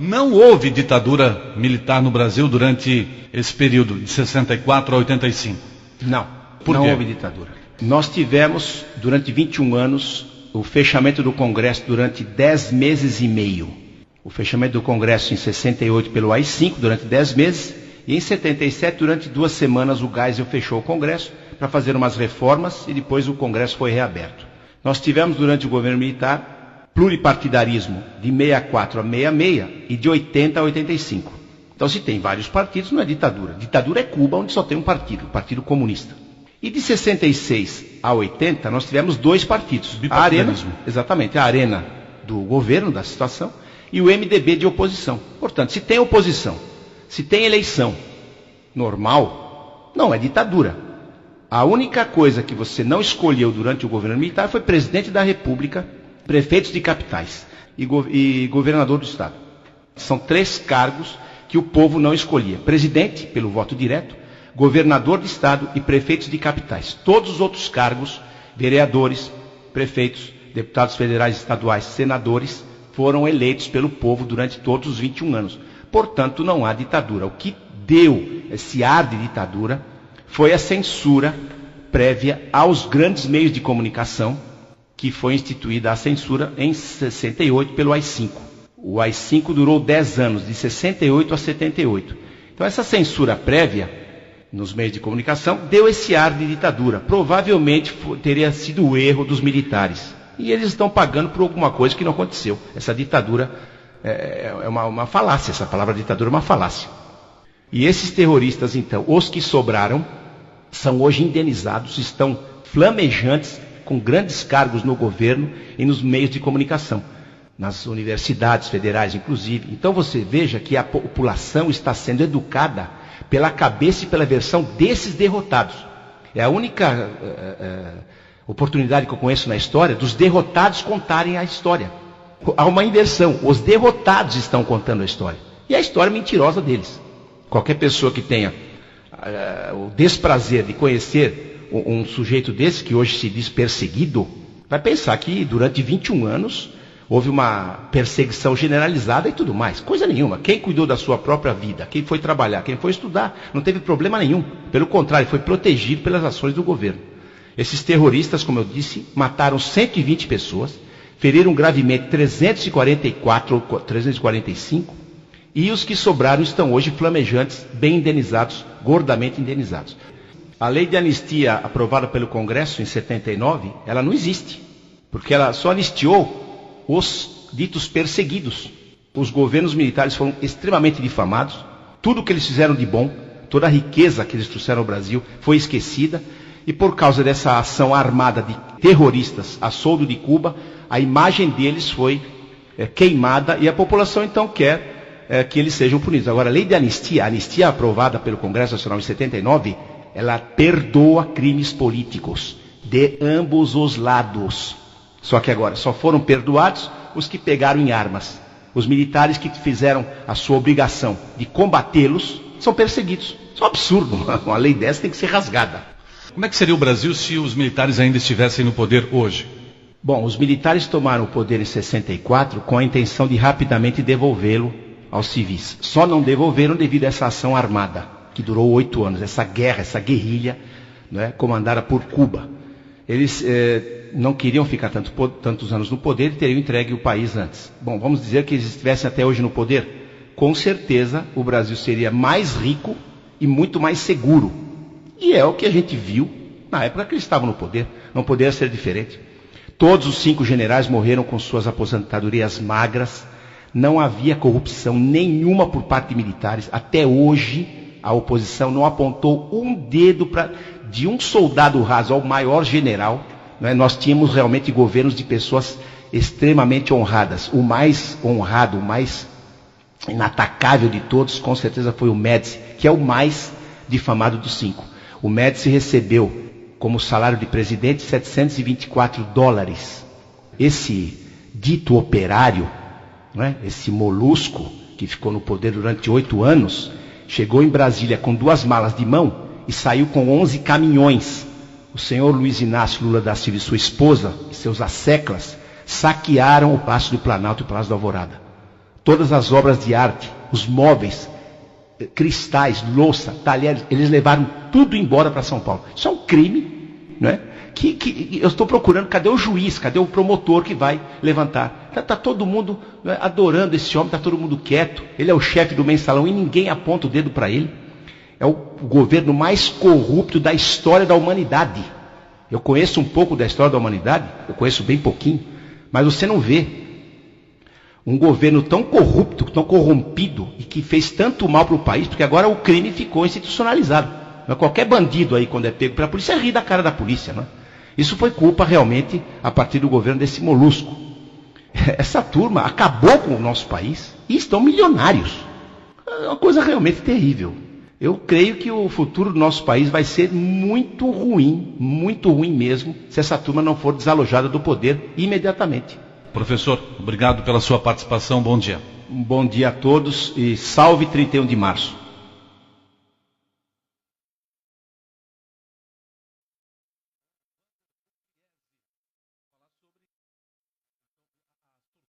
Não houve ditadura militar no Brasil durante esse período, de 64 a 85? Não, Por não quê? houve ditadura. Nós tivemos, durante 21 anos, o fechamento do Congresso durante 10 meses e meio. O fechamento do Congresso em 68 pelo AI-5 durante 10 meses, e em 77, durante 2 semanas, o Geisel fechou o Congresso para fazer umas reformas e depois o Congresso foi reaberto. Nós tivemos, durante o governo militar, pluripartidarismo de 64 a 66 e de 80 a 85. Então, se tem vários partidos, não é ditadura. Ditadura é Cuba, onde só tem um partido, o Partido Comunista. E de 66 a 80, nós tivemos 2 partidos. A Arena, exatamente, a Arena do governo, da situação, e o MDB de oposição. Portanto, se tem oposição, se tem eleição normal, não é ditadura. A única coisa que você não escolheu durante o governo militar foi presidente da República, prefeitos de capitais e governador do estado. São 3 cargos que o povo não escolhia. Presidente, pelo voto direto, governador de estado e prefeitos de capitais. Todos os outros cargos, vereadores, prefeitos, deputados federais, estaduais, senadores, foram eleitos pelo povo durante todos os 21 anos. Portanto, não há ditadura. O que deu esse ar de ditadura foi a censura prévia aos grandes meios de comunicação, que foi instituída a censura em 68 pelo AI-5. O AI-5 durou 10 anos, de 68 a 78. Então essa censura prévia nos meios de comunicação deu esse ar de ditadura. Provavelmente teria sido o erro dos militares. E eles estão pagando por alguma coisa que não aconteceu. Essa ditadura é uma falácia, essa palavra ditadura é uma falácia. E esses terroristas, então, os que sobraram, são hoje indenizados, estão flamejantes, com grandes cargos no governo e nos meios de comunicação, nas universidades federais inclusive. Então você veja que a população está sendo educada pela cabeça e pela versão desses derrotados. É a única oportunidade que eu conheço na história dos derrotados contarem a história. Há uma inversão, os derrotados estão contando a história. E a história é mentirosa deles. Qualquer pessoa que tenha o desprazer de conhecer um sujeito desse, que hoje se diz perseguido, vai pensar que durante 21 anos houve uma perseguição generalizada e tudo mais. Coisa nenhuma. Quem cuidou da sua própria vida, quem foi trabalhar, quem foi estudar, não teve problema nenhum. Pelo contrário, foi protegido pelas ações do governo. Esses terroristas, como eu disse, mataram 120 pessoas, feriram gravemente 344 ou 345, e os que sobraram estão hoje flamejantes, bem indenizados, gordamente indenizados. A lei de anistia aprovada pelo Congresso em 79, ela não existe, porque ela só anistiou os ditos perseguidos. Os governos militares foram extremamente difamados, tudo que eles fizeram de bom, toda a riqueza que eles trouxeram ao Brasil foi esquecida, e por causa dessa ação armada de terroristas a soldo de Cuba, a imagem deles foi queimada, e a população então quer que eles sejam punidos. Agora, a lei de anistia, a anistia aprovada pelo Congresso Nacional em 79, ela perdoa crimes políticos de ambos os lados. Só que agora só foram perdoados os que pegaram em armas. Os militares que fizeram a sua obrigação de combatê-los são perseguidos. Isso é um absurdo. Uma lei dessa tem que ser rasgada. Como é que seria o Brasil se os militares ainda estivessem no poder hoje? Bom, os militares tomaram o poder em 64 com a intenção de rapidamente devolvê-lo aos civis. Só não devolveram devido a essa ação armada, que durou 8 anos, essa guerra, essa guerrilha, né, comandada por Cuba. Eles não queriam ficar tantos anos no poder e teriam entregue o país antes. Bom, vamos dizer que eles estivessem até hoje no poder. Com certeza o Brasil seria mais rico e muito mais seguro. E é o que a gente viu na época que eles estavam no poder. Não poderia ser diferente. Todos os 5 generais morreram com suas aposentadorias magras. Não havia corrupção nenhuma por parte de militares. Até hoje a oposição não apontou um dedo de um soldado raso ao maior general. Né? Nós tínhamos realmente governos de pessoas extremamente honradas. O mais honrado, o mais inatacável de todos, com certeza foi o Médici, que é o mais difamado dos 5. O Médici recebeu como salário de presidente $724. Esse dito operário, né? Esse molusco que ficou no poder durante 8 anos, chegou em Brasília com 2 malas de mão e saiu com 11 caminhões. O senhor Luiz Inácio Lula da Silva e sua esposa e seus asseclas saquearam o Palácio do Planalto e o Palácio da Alvorada. todas as obras de arte, os móveis, cristais, louça, talheres, eles levaram tudo embora para São Paulo. Isso é um crime, não é? Que eu estou procurando, cadê o juiz, cadê o promotor que vai levantar? Está todo mundo, né, adorando esse homem, está todo mundo quieto, ele é o chefe do mensalão e ninguém aponta o dedo para ele. É o governo mais corrupto da história da humanidade. Eu conheço um pouco da história da humanidade, eu conheço bem pouquinho, mas você não vê um governo tão corrupto, tão corrompido e que fez tanto mal para o país, porque agora o crime ficou institucionalizado. Qualquer bandido aí, quando é pego pela polícia, ri da cara da polícia, não é? Isso foi culpa realmente a partir do governo desse molusco. Essa turma acabou com o nosso país e estão milionários. É uma coisa realmente terrível. Eu creio que o futuro do nosso país vai ser muito ruim mesmo, se essa turma não for desalojada do poder imediatamente. Professor, obrigado pela sua participação, bom dia. Um bom dia a todos e salve 31 de março.